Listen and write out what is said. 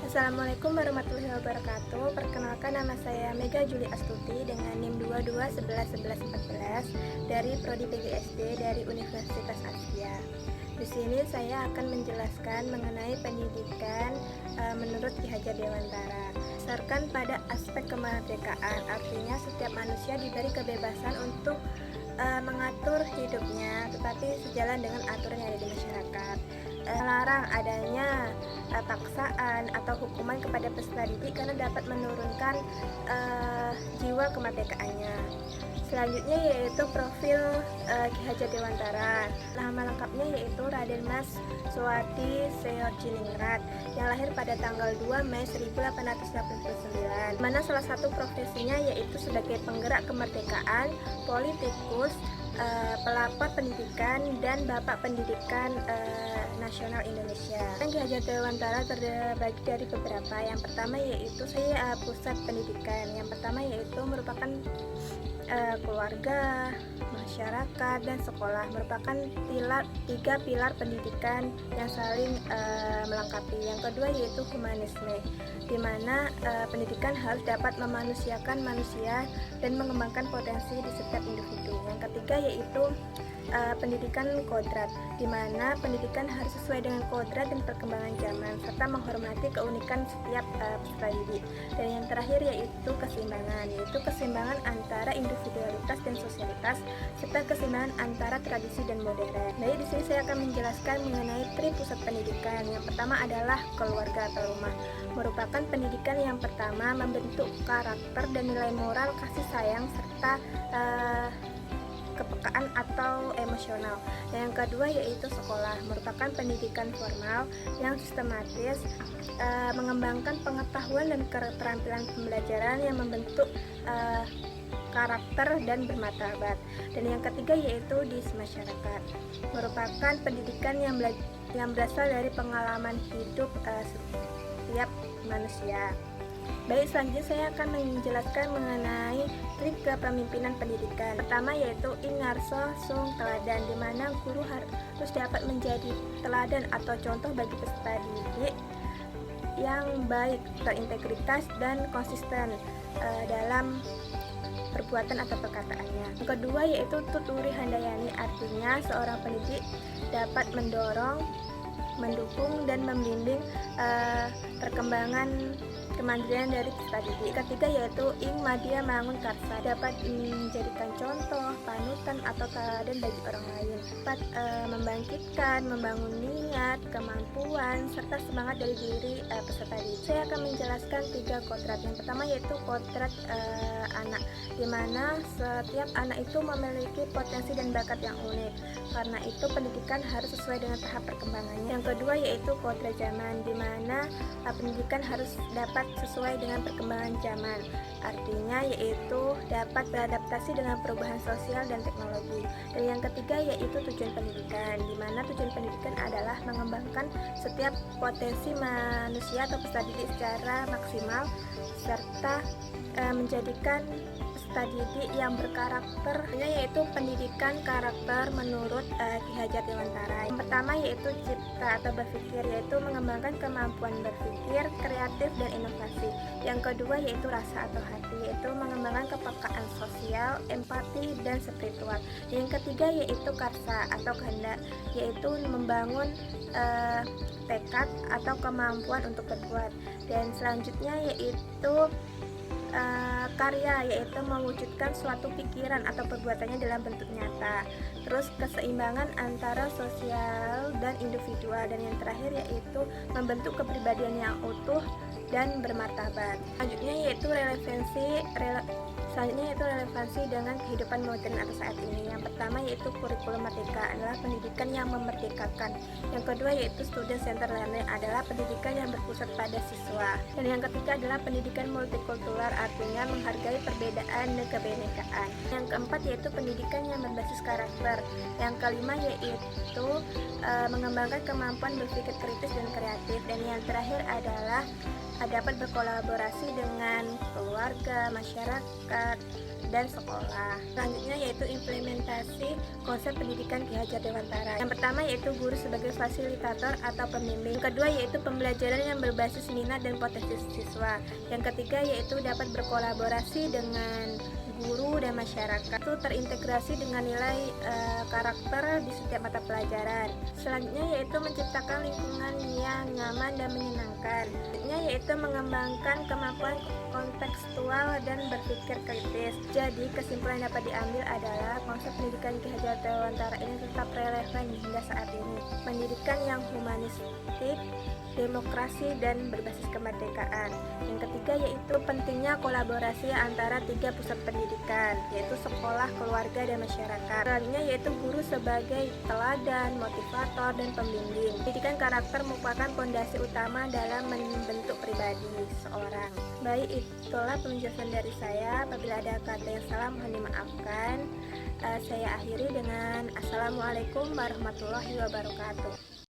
Assalamualaikum warahmatullahi wabarakatuh. Perkenalkan, nama saya Mega Juli Astuti dengan NIM 22111114 dari Prodi PGSD dari Universitas Asia. Di sini saya akan menjelaskan mengenai pendidikan menurut Ki Hajar Dewantara. Berdasarkan pada aspek kemerdekaan, artinya setiap manusia diberi kebebasan untuk mengatur hidupnya, tetapi sejalan dengan aturan yang ada di masyarakat. Melarang adanya paksaan atau hukuman kepada peserta didik karena dapat menurunkan jiwa kemerdekaannya. Selanjutnya yaitu profil Ki Hajar Dewantara. Nama lengkapnya yaitu Raden Mas Suwardi Seorjiningrat yang lahir pada tanggal 2 Mei 1889. Mana salah satu profesinya yaitu sebagai penggerak kemerdekaan, politikus, pelapor pendidikan, dan Bapak Pendidikan Nasional Indonesia. Ki Hajar Dewantara terbagi dari beberapa. Yang pertama yaitu pusat pendidikan. Yang pertama yaitu merupakan keluarga, masyarakat, dan sekolah, merupakan tiga pilar pendidikan yang saling melengkapi. Yang kedua yaitu humanisme, di mana pendidikan harus dapat memanusiakan manusia dan mengembangkan potensi di setiap individu. Yang ketiga yaitu pendidikan kodrat, di mana pendidikan harus sesuai dengan kodrat dan perkembangan zaman serta menghormati keunikan setiap peserta didik. Dan yang terakhir yaitu keseimbangan antara individualitas dan sosialitas serta keseimbangan antara tradisi dan modern. Jadi di sini saya akan menjelaskan mengenai tri pusat pendidikan. Yang pertama adalah keluarga atau rumah, merupakan pendidikan yang pertama membentuk karakter dan nilai moral, kasih sayang serta kepekaan atau emosional. Dan yang kedua yaitu sekolah, merupakan pendidikan formal yang sistematis, mengembangkan pengetahuan dan keterampilan pembelajaran yang membentuk karakter dan bermartabat. Dan yang ketiga yaitu di masyarakat, merupakan pendidikan yang berasal dari pengalaman hidup setiap manusia. Baik, selanjutnya saya akan menjelaskan mengenai trik kepemimpinan pendidikan. Pertama yaitu Ingarso Sung Teladan, di mana guru harus dapat menjadi teladan atau contoh bagi peserta didik yang baik, terintegritas, dan konsisten dalam perbuatan atau perkataannya. Yang kedua yaitu Tuturi Handayani, artinya seorang pendidik dapat mendorong, mendukung, dan membimbing perkembangan kemandirian dari peserta didik. Ketiga yaitu Ing Madya Mangun Karsa, dapat menjadikan contoh, panutan, atau teladan bagi orang lain. Dapat membangkitkan, membangun niat, kemampuan, serta semangat dari diri peserta didik. Saya akan menjelaskan 3 kodrat. Yang pertama yaitu kodrat anak, di mana setiap anak itu memiliki potensi dan bakat yang unik. Karena itu pendidikan harus sesuai dengan tahap perkembangannya. Yang kedua yaitu kodrat zaman, di mana pendidikan harus dapat sesuai dengan perkembangan zaman, artinya yaitu dapat beradaptasi dengan perubahan sosial dan teknologi. Dan yang ketiga yaitu tujuan pendidikan, di mana tujuan pendidikan adalah mengembangkan setiap potensi manusia atau peserta didik secara maksimal serta menjadikan peserta didik yang berkarakter, yaitu pendidikan karakter menurut Ki Hajar Dewantara. Yang pertama yaitu cipta atau berpikir, yaitu mengembangkan kemampuan berpikir, kreatif, dan inovasi. Yang kedua yaitu rasa atau hati, yaitu mengembangkan kepekaan sosial, empati, dan spiritual. Yang ketiga yaitu karsa atau kehendak, yaitu membangun tekad atau kemampuan untuk berbuat. Dan selanjutnya yaitu karya, yaitu mewujudkan suatu pikiran atau perbuatannya dalam bentuk nyata. Terus keseimbangan antara sosial dan individual. Dan yang terakhir yaitu membentuk kepribadian yang utuh dan bermartabat. Selanjutnya yaitu relevansi dengan kehidupan modern atau saat ini. Yang pertama yaitu kurikulum merdeka, adalah pendidikan yang memerdekakan. Yang kedua yaitu student center learning, adalah pendidikan yang berpusat pada siswa. Dan yang ketiga adalah pendidikan multikultural, artinya menghargai perbedaan dan kebinekaan. Yang keempat yaitu pendidikan yang berbasis karakter. Yang kelima yaitu mengembangkan kemampuan berpikir kritis dan kreatif. Dan yang terakhir adalah dapat berkolaborasi dengan keluarga, masyarakat, dan sekolah. Selanjutnya yaitu implementasi konsep pendidikan Ki Hajar Dewantara. Yang pertama yaitu guru sebagai fasilitator atau pembimbing. Yang kedua yaitu pembelajaran yang berbasis minat dan potensi siswa. Yang ketiga yaitu dapat berkolaborasi dengan guru dan masyarakat, itu terintegrasi dengan nilai karakter di setiap mata pelajaran. Selanjutnya yaitu menciptakan lingkungan yang nyaman dan menyenangkan. Selanjutnya yaitu mengembangkan kemampuan kontekstual dan berpikir kritis. Jadi kesimpulan yang dapat diambil adalah konsep pendidikan Ki Hajar Dewantara ini tetap relevan hingga saat ini. Pendidikan yang humanistik, demokrasi, dan berbasis kemerdekaan. Yang ketiga yaitu pentingnya kolaborasi antara 3 pusat pendidikan, yaitu sekolah, keluarga, dan masyarakat. Selanjutnya yaitu guru sebagai teladan, motivator, dan pembimbing. Pendidikan karakter merupakan fondasi utama dalam membentuk pribadi seorang. Baik, itulah penjelasan dari saya. Apabila ada kata yang salah mohon dimaafkan. Saya akhiri dengan Assalamualaikum warahmatullahi wabarakatuh.